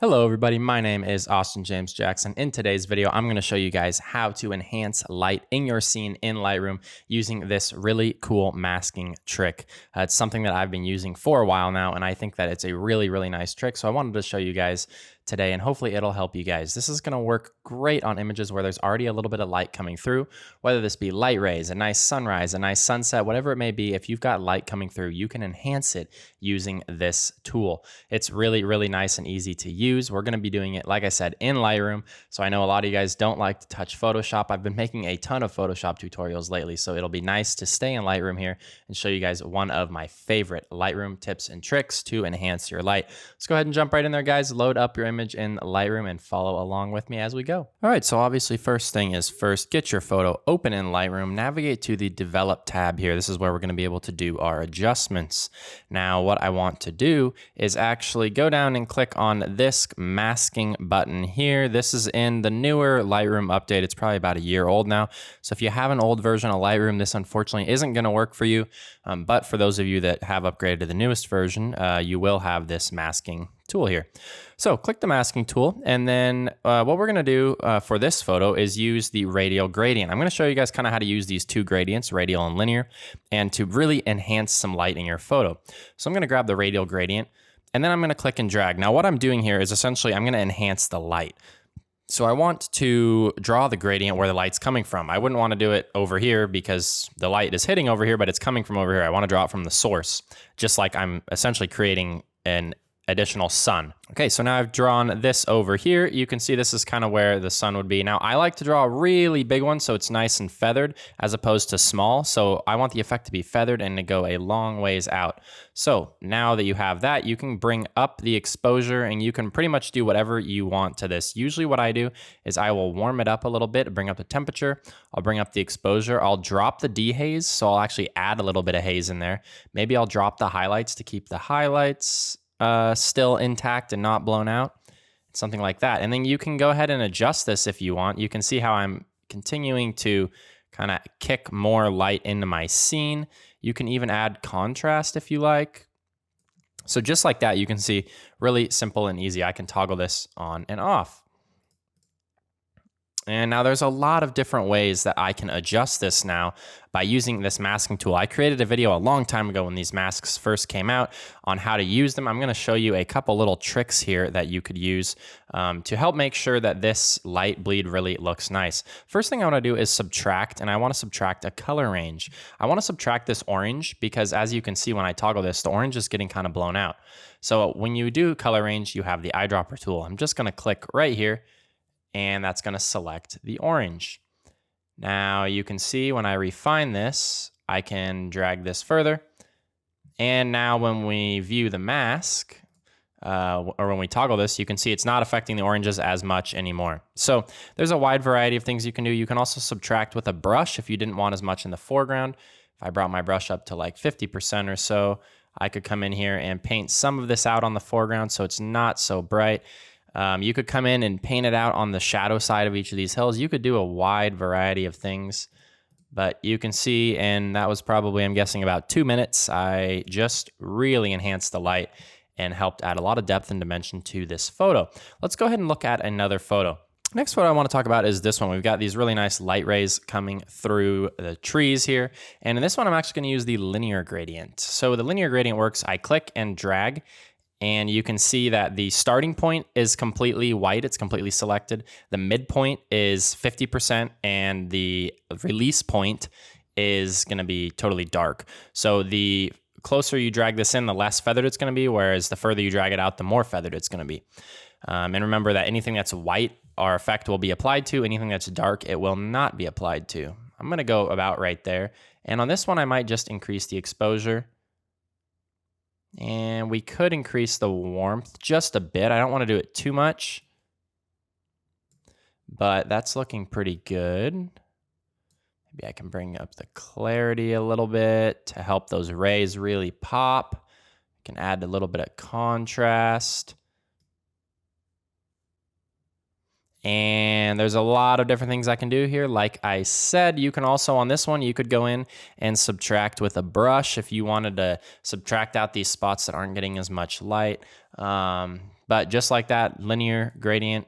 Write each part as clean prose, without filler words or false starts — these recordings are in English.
Hello everybody, my name is Austin James Jackson. In today's video, I'm going to show you guys how to enhance light in your scene in Lightroom using this really cool masking trick. It's something that I've been using for a while now, and I think that it's a really nice trick. So I wanted to show you guys today, and hopefully it'll help you guys. This is going to work great on images where there's already a little bit of light coming through, whether this be light rays, a nice sunrise, a nice sunset, whatever it may be. If you've got light coming through, you can enhance it using this tool. It's really nice and easy to use. We're going to be doing it, like I said, in Lightroom. So I know a lot of you guys don't like to touch Photoshop. I've been making a ton of Photoshop tutorials lately, so it'll be nice to stay in Lightroom here and show you guys one of my favorite Lightroom tips and tricks to enhance your light. Let's go ahead and jump right in there, guys. Load up your image in Lightroom and follow along with me as we go. All right, so obviously first thing is get your photo open in Lightroom, navigate to the Develop tab here. This is where we're going to be able to do our adjustments. Now, what I want to do is actually go down and click on this masking button here. This is in the newer Lightroom update. It's probably about a year old now. So if you have an old version of Lightroom, this unfortunately isn't going to work for you. But for those of you that have upgraded to the newest version, you will have this masking tool here. So click the masking tool, and then what we're going to do for this photo is use the Radial Gradient. I'm going to show you guys kind of how to use these two gradients, radial and linear, and to really enhance some light in your photo. So I'm going to grab the Radial Gradient, and then I'm going to click and drag. Now what I'm doing here is essentially I'm going to enhance the light. So I want to draw the gradient where the light's coming from. I wouldn't want to do it over here because the light is hitting over here, but it's coming from over here. I want to draw it from the source, just like I'm essentially creating an additional sun. Okay, so now I've drawn this over here. You can see this is kind of where the sun would be. Now, I like to draw a really big one so it's nice and feathered as opposed to small. So I want the effect to be feathered and to go a long ways out. So now that you have that, you can bring up the exposure and you can pretty much do whatever you want to this. Usually what I do is I will warm it up a little bit, bring up the temperature. I'll bring up the exposure. I'll drop the dehaze. So I'll actually add a little bit of haze in there. Maybe I'll drop the highlights to keep the highlights still intact and not blown out, something like that. And then you can go ahead and adjust this if you want. You can see how I'm continuing to kind of kick more light into my scene. You can even add contrast if you like. So just like that, you can see really simple and easy. I can toggle this on and off. And now there's a lot of different ways that I can adjust this now by using this masking tool. I created a video a long time ago when these masks first came out on how to use them. I'm going to show you a couple little tricks here that you could use to help make sure that this light bleed really looks nice. First thing I want to do is subtract, and I want to subtract a color range. I want to subtract this orange because as you can see when I toggle this, the orange is getting kind of blown out. So when you do color range, you have the eyedropper tool. I'm just going to click right here, and that's going to select the orange. Now you can see when I refine this, I can drag this further. And now when we view the mask, or when we toggle this, you can see it's not affecting the oranges as much anymore. So there's a wide variety of things you can do. You can also subtract with a brush if you didn't want as much in the foreground. If I brought my brush up to like 50% or so, I could come in here and paint some of this out on the foreground so it's not so bright. You could come in and paint it out on the shadow side of each of these hills. You could do a wide variety of things, but you can see, and that was probably, I'm guessing, about 2 minutes. I just really enhanced the light and helped add a lot of depth and dimension to this photo. Let's go ahead and look at another photo. Next photo I want to talk about is this one. We've got these really nice light rays coming through the trees here. And in this one, I'm actually going to use the linear gradient. So the linear gradient works, I click and drag, and you can see that the starting point is completely white. It's completely selected. The midpoint is 50%, and the release point is going to be totally dark. So the closer you drag this in, the less feathered it's going to be, whereas the further you drag it out, the more feathered it's going to be. And remember that anything that's white, our effect will be applied to. Anything that's dark, it will not be applied to. I'm going to go about right there. And on this one, I might just increase the exposure. And we could increase the warmth just a bit. I don't want to do it too much, but that's looking pretty good. Maybe I can bring up the clarity a little bit to help those rays really pop. I can add a little bit of contrast. And there's a lot of different things I can do here. Like I said, you can also, on this one, you could go in and subtract with a brush if you wanted to subtract out these spots that aren't getting as much light. But just like that, linear gradient,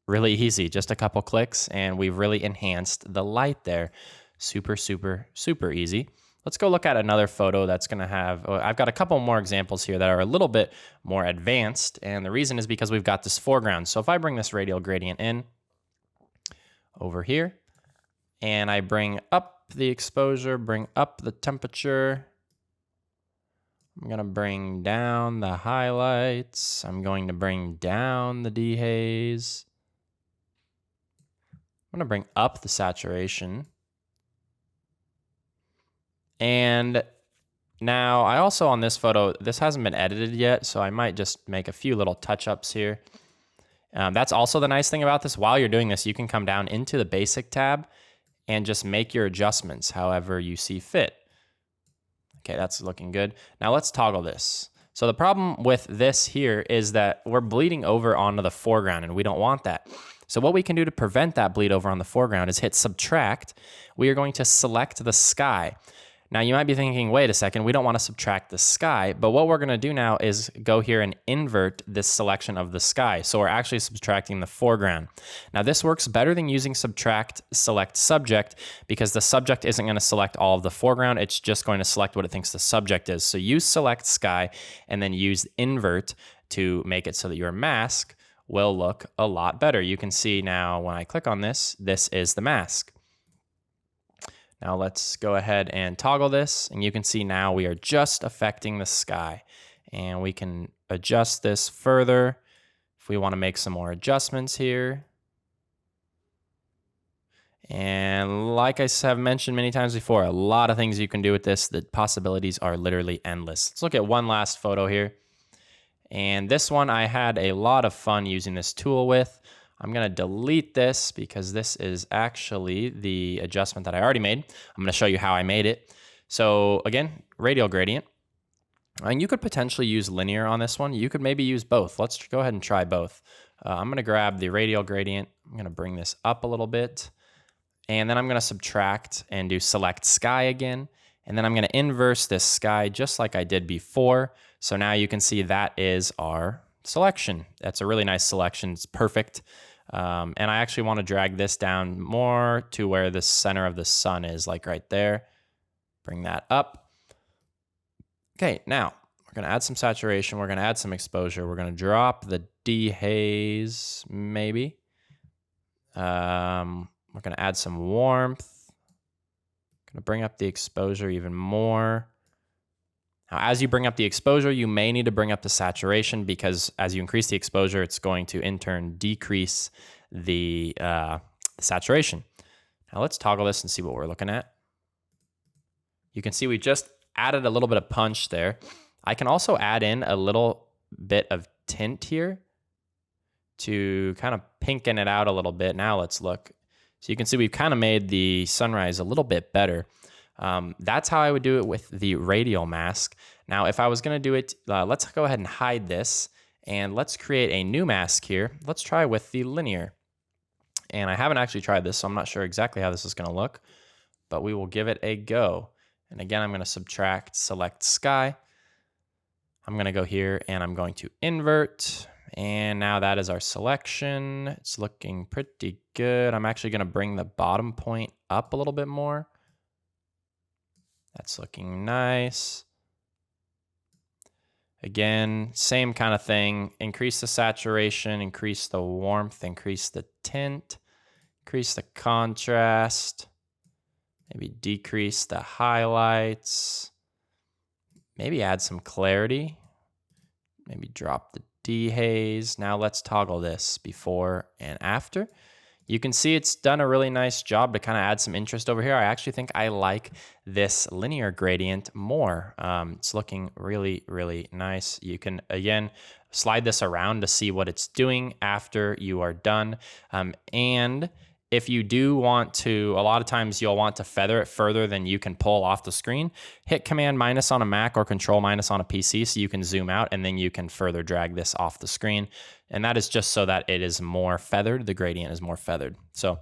really easy, just a couple clicks, and we've really enhanced the light there. Super, super, super easy. Let's go look at another photo that's gonna have, I've got a couple more examples here that are a little bit more advanced, and the reason is because we've got this foreground. So if I bring this radial gradient in over here, and I bring up the exposure, bring up the temperature, I'm gonna bring down the highlights, I'm going to bring down the dehaze, I'm gonna bring up the saturation. And now I also on this photo, this hasn't been edited yet, so I might just make a few little touch-ups here. That's also the nice thing about this. While you're doing this, you can come down into the basic tab and just make your adjustments however you see fit. Okay, that's looking good. Now let's toggle this. So the problem with this here is that we're bleeding over onto the foreground, and we don't want that. So what we can do to prevent that bleed over on the foreground is hit subtract. We are going to select the sky. Now you might be thinking, wait a second, we don't want to subtract the sky, but what we're going to do now is go here and invert this selection of the sky. So we're actually subtracting the foreground. Now this works better than using subtract select subject, because the subject isn't going to select all of the foreground, it's just going to select what it thinks the subject is. So use select sky and then use invert to make it so that your mask will look a lot better. You can see now when I click on this, this is the mask. Now let's go ahead and toggle this, and you can see now we are just affecting the sky, and we can adjust this further if we want to make some more adjustments here. And like I have mentioned many times before, a lot of things you can do with this. The possibilities are literally endless. Let's look at one last photo here. And this one I had a lot of fun using this tool with. I'm going to delete this because this is actually the adjustment that I already made. I'm going to show you how I made it. So again, radial gradient. And you could potentially use linear on this one. You could maybe use both. Let's go ahead and try both. I'm going to grab the radial gradient. I'm going to bring this up a little bit. And then I'm going to subtract and do select sky again. And then I'm going to inverse this sky just like I did before. So now you can see that is our selection. That's a really nice selection. It's perfect. And I actually want to drag this down more to where the center of the sun is, like right there. Bring that up. Okay, now we're going to add some saturation. We're going to add some exposure. We're going to drop the dehaze, maybe. We're going to add some warmth. Going to bring up the exposure even more. Now, as you bring up the exposure, you may need to bring up the saturation, because as you increase the exposure, it's going to in turn decrease the saturation. Now let's toggle this and see what we're looking at. You can see we just added a little bit of punch there. I can also add in a little bit of tint here to kind of pinken it out a little bit. Now let's look. So you can see we've kind of made the sunrise a little bit better. That's how I would do it with the radial mask. Now, if I was going to do it, let's go ahead and hide this, and let's create a new mask here. Let's try with the linear. And I haven't actually tried this, so I'm not sure exactly how this is going to look, but we will give it a go. And again, I'm going to subtract, select sky. I'm going to go here and I'm going to invert. And now that is our selection. It's looking pretty good. I'm actually going to bring the bottom point up a little bit more. That's looking nice. Again, same kind of thing. Increase the saturation, increase the warmth, increase the tint, increase the contrast, maybe decrease the highlights, maybe add some clarity, maybe drop the dehaze. Now let's toggle this before and after. You can see it's done a really nice job to kind of add some interest over here. I actually think I like this linear gradient more. It's looking really, really nice. You can, again, slide this around to see what it's doing after you are done. And if you do want to, a lot of times you'll want to feather it further than you can pull off the screen. Hit Command- on a Mac or Control- on a PC so you can zoom out, and then you can further drag this off the screen. And that is just so that it is more feathered. The gradient is more feathered. So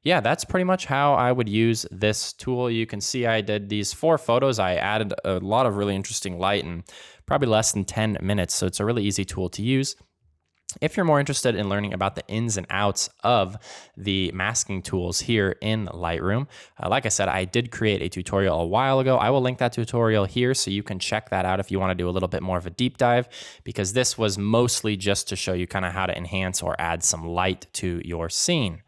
yeah, that's pretty much how I would use this tool. You can see I did these 4 photos. I added a lot of really interesting light in probably less than 10 minutes. So it's a really easy tool to use. If you're more interested in learning about the ins and outs of the masking tools here in Lightroom, like I said, I did create a tutorial a while ago. I will link that tutorial here so you can check that out if you want to do a little bit more of a deep dive, because this was mostly just to show you kind of how to enhance or add some light to your scene.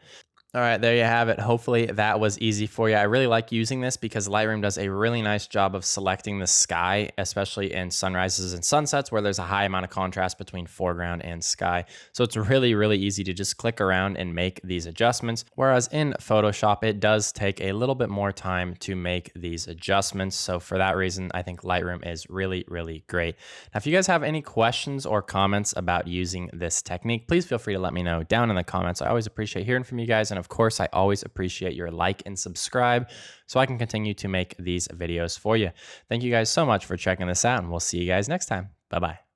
All right, there you have it. Hopefully that was easy for you. I really like using this because Lightroom does a really nice job of selecting the sky, especially in sunrises and sunsets where there's a high amount of contrast between foreground and sky. So it's really, really easy to just click around and make these adjustments. Whereas in Photoshop, it does take a little bit more time to make these adjustments. So for that reason, I think Lightroom is really, really great. Now, if you guys have any questions or comments about using this technique, please feel free to let me know down in the comments. I always appreciate hearing from you guys. And of course, I always appreciate your like and subscribe so I can continue to make these videos for you. Thank you guys so much for checking this out, and we'll see you guys next time. Bye-bye.